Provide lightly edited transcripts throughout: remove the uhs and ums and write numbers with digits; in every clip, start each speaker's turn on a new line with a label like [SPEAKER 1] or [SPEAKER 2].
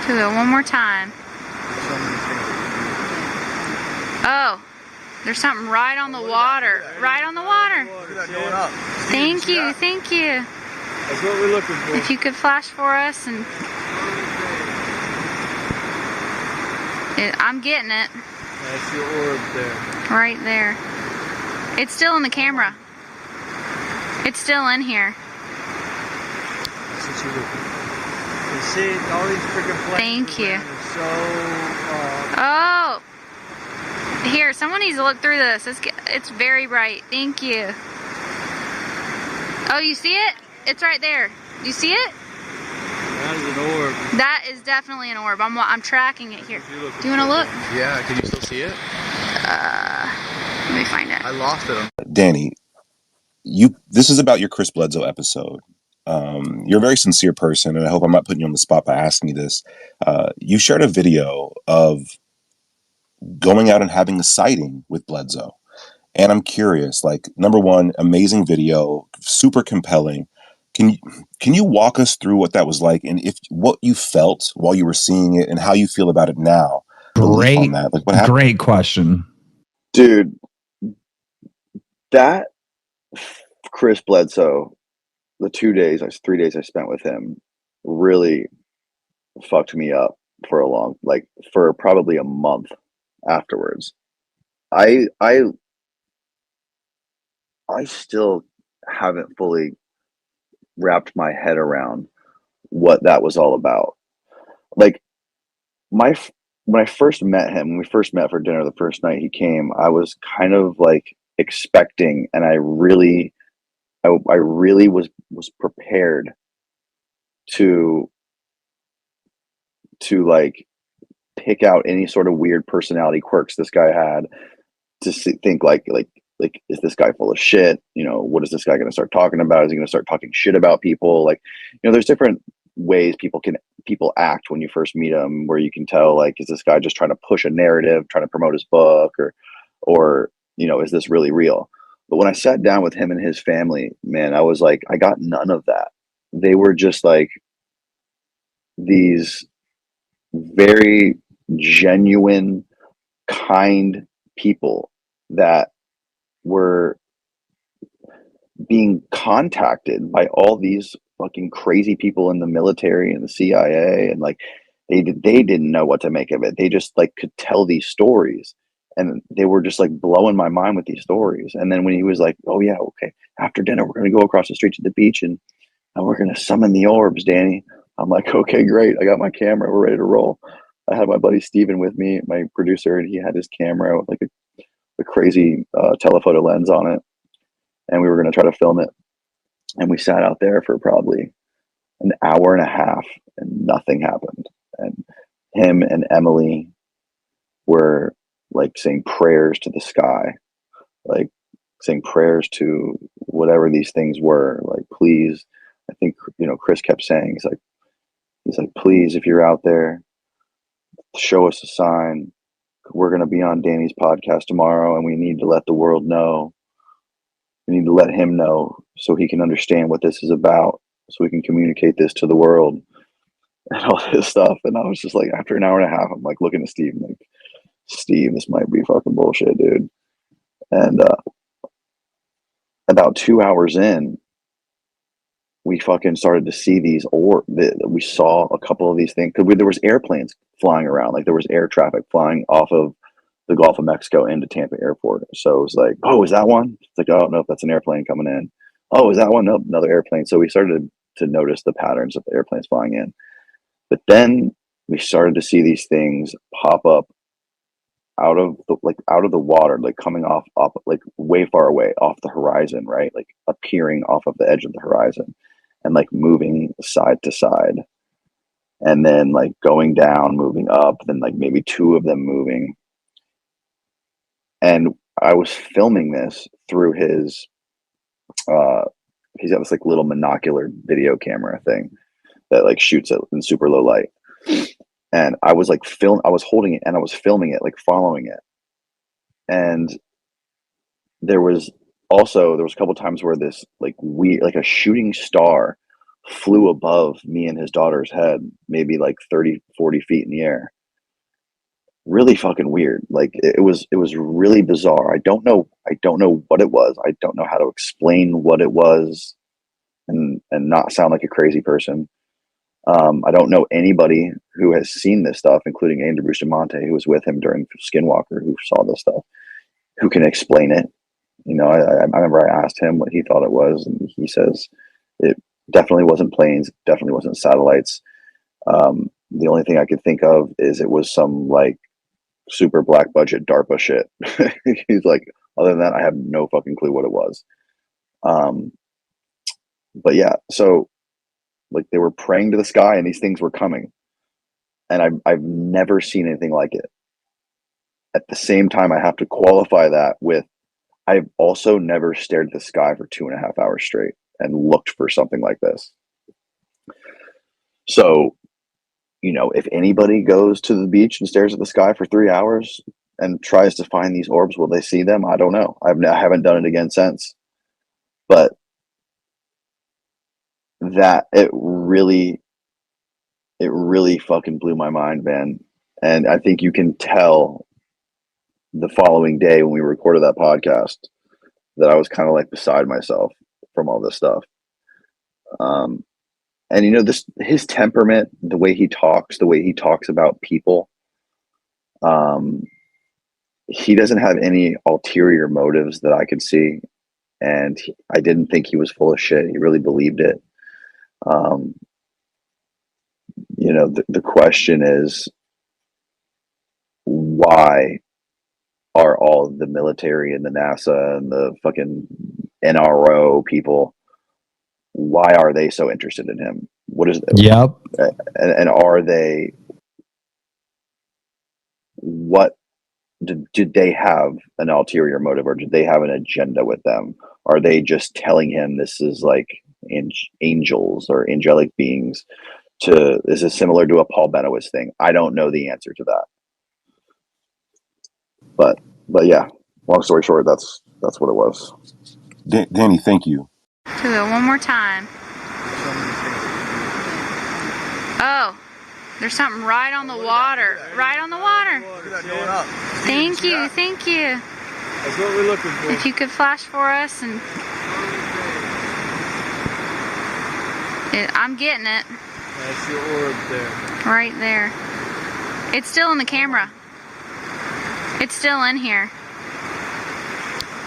[SPEAKER 1] Do it one more time. Oh, there's something right on the water. Right on the water. Thank you, thank you.
[SPEAKER 2] That's what we're looking for.
[SPEAKER 1] If you could flash for us and... I'm getting it.
[SPEAKER 2] That's your orb there.
[SPEAKER 1] Right there. It's still in the camera. It's still in here.
[SPEAKER 2] That's what you're looking for. You see, all these freaking flames.
[SPEAKER 1] Thank you.
[SPEAKER 2] So,
[SPEAKER 1] oh! Here, someone needs to look through this. It's very bright. Thank you. Oh, you see it? It's right there. You see it?
[SPEAKER 2] That is an orb.
[SPEAKER 1] That is definitely an orb. I'm tracking it here. Do you want to look?
[SPEAKER 3] Yeah, can you still see it?
[SPEAKER 1] Let me find it.
[SPEAKER 3] I lost it.
[SPEAKER 4] Danny, this is about your Chris Bledsoe episode. You're a very sincere person, and I hope I'm not putting you on the spot by asking you this. You shared a video of going out and having a sighting with Bledsoe. And I'm curious, like, number one, amazing video, super compelling. Can you walk us through what that was like, and what you felt while you were seeing it, and how you feel about it now?
[SPEAKER 5] Great,
[SPEAKER 4] that. Like, what happened?
[SPEAKER 5] Great question,
[SPEAKER 6] dude. That Chris Bledsoe, the 3 days I spent with him, really fucked me up for for probably a month afterwards. I still haven't fully wrapped my head around what that was all about. Like, when I first met him, when we first met for dinner the first night he came, I was kind of like expecting, and I really was prepared to like pick out any sort of weird personality quirks this guy had, to think like is this guy full of shit? You know, what is this guy going to start talking about? Is he going to start talking shit about people? Like, you know, there's different ways people act when you first meet them, where you can tell, like, is this guy just trying to push a narrative, trying to promote his book, or you know, is this really real? But when I sat down with him and his family, man, I was like, I got none of that. They were just like these very genuine, kind people that were being contacted by all these fucking crazy people in the military and the CIA, and like they didn't know what to make of it. They just like could tell these stories, and they were just like blowing my mind with these stories. And then when he was like, oh yeah, okay, after dinner we're going to go across the street to the beach and we're going to summon the orbs, Danny. I'm like, okay, great. I got my camera. We're ready to roll. I had my buddy Steven with me, my producer, and he had his camera with like a crazy telephoto lens on it. And we were going to try to film it. And we sat out there for probably an hour and a half and nothing happened. And him and Emily were like saying prayers to the sky, like saying prayers to whatever these things were. Like, please, I think, you know, Chris kept saying, he's like, please, if you're out there, show us a sign. We're going to be on Danny's podcast tomorrow, and we need to let the world know. We need to let him know so he can understand what this is about, so we can communicate this to the world and all this stuff. And I was just like, after an hour and a half, I'm like looking at Steve, like, Steve, this might be fucking bullshit, dude. And about 2 hours in, we fucking started to see these, we saw a couple of these things, because there was airplanes flying around, like there was air traffic flying off of the Gulf of Mexico into Tampa Airport. So it was like, oh, is that one? It's like, oh, nope, that's an airplane coming in. Oh, is that one? Nope, another airplane. So we started to notice the patterns of the airplanes flying in. But then we started to see these things pop up out of the water, like coming off like way far away off the horizon, right? Like appearing off of the edge of the horizon and like moving side to side. And then like going down, moving up, then like maybe two of them moving. And I was filming this through his he's got this like little monocular video camera thing that like shoots it in super low light. And I was like I was holding it and I was filming it, like following it. And there was a couple times where this like a shooting star flew above me and his daughter's head, maybe like 30, 40 feet in the air. Really fucking weird. Like it was really bizarre. I don't know what it was. I don't know how to explain what it was and not sound like a crazy person. I don't know anybody who has seen this stuff, including Andrew Bustamante, who was with him during Skinwalker, who saw this stuff, who can explain it. You know, I remember I asked him what he thought it was, and he says it definitely wasn't planes, definitely wasn't satellites. The only thing I could think of is it was some like super black budget DARPA shit. He's like, other than that, I have no fucking clue what it was. But yeah, so like they were praying to the sky and these things were coming. And I've never seen anything like it. At the same time, I have to qualify that with I've also never stared at the sky for 2.5 hours straight and looked for something like this. So, you know, if anybody goes to the beach and stares at the sky for 3 hours and tries to find these orbs, will they see them? I don't know. I haven't done it again since. But that it really fucking blew my mind, man. And I think you can tell the following day when we recorded that podcast that I was kind of like beside myself from all this stuff. And you know, his temperament, the way he talks about people, he doesn't have any ulterior motives that I could see. And I didn't think he was full of shit. He really believed it. You know, the question is, why are all the military and the NASA and the fucking NRO people, why are they so interested in him? What is it?
[SPEAKER 2] Yep.
[SPEAKER 6] And are they, what did they have an ulterior motive, or did they have an agenda with them? Are they just telling him this is like angels or angelic beings? This is similar to a Paul Benoist thing. I don't know the answer to that. But yeah, long story short, that's what it was.
[SPEAKER 4] Danny, thank you.
[SPEAKER 1] Do it one more time. Oh, there's something right on the water. Right on the water. Thank you, thank you.
[SPEAKER 2] That's what we're looking for.
[SPEAKER 1] If you could flash for us and I'm getting it.
[SPEAKER 2] That's your orb there.
[SPEAKER 1] Right there. It's still in the camera. It's still in here.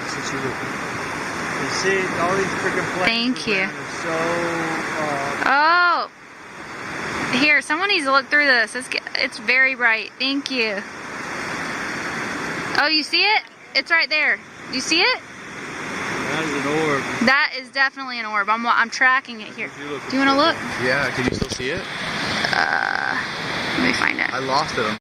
[SPEAKER 2] That's what you're looking for. You see, all these freaking planes.
[SPEAKER 1] Thank you.
[SPEAKER 2] Are so.
[SPEAKER 1] Oh. Here, someone needs to look through this. It's very bright. Thank you. Oh, you see it? It's right there. You see it?
[SPEAKER 2] That is an orb.
[SPEAKER 1] That is definitely an orb. I'm tracking it here. Do you want to look?
[SPEAKER 3] Yeah, can you still see it?
[SPEAKER 1] Let me find it.
[SPEAKER 3] I lost it.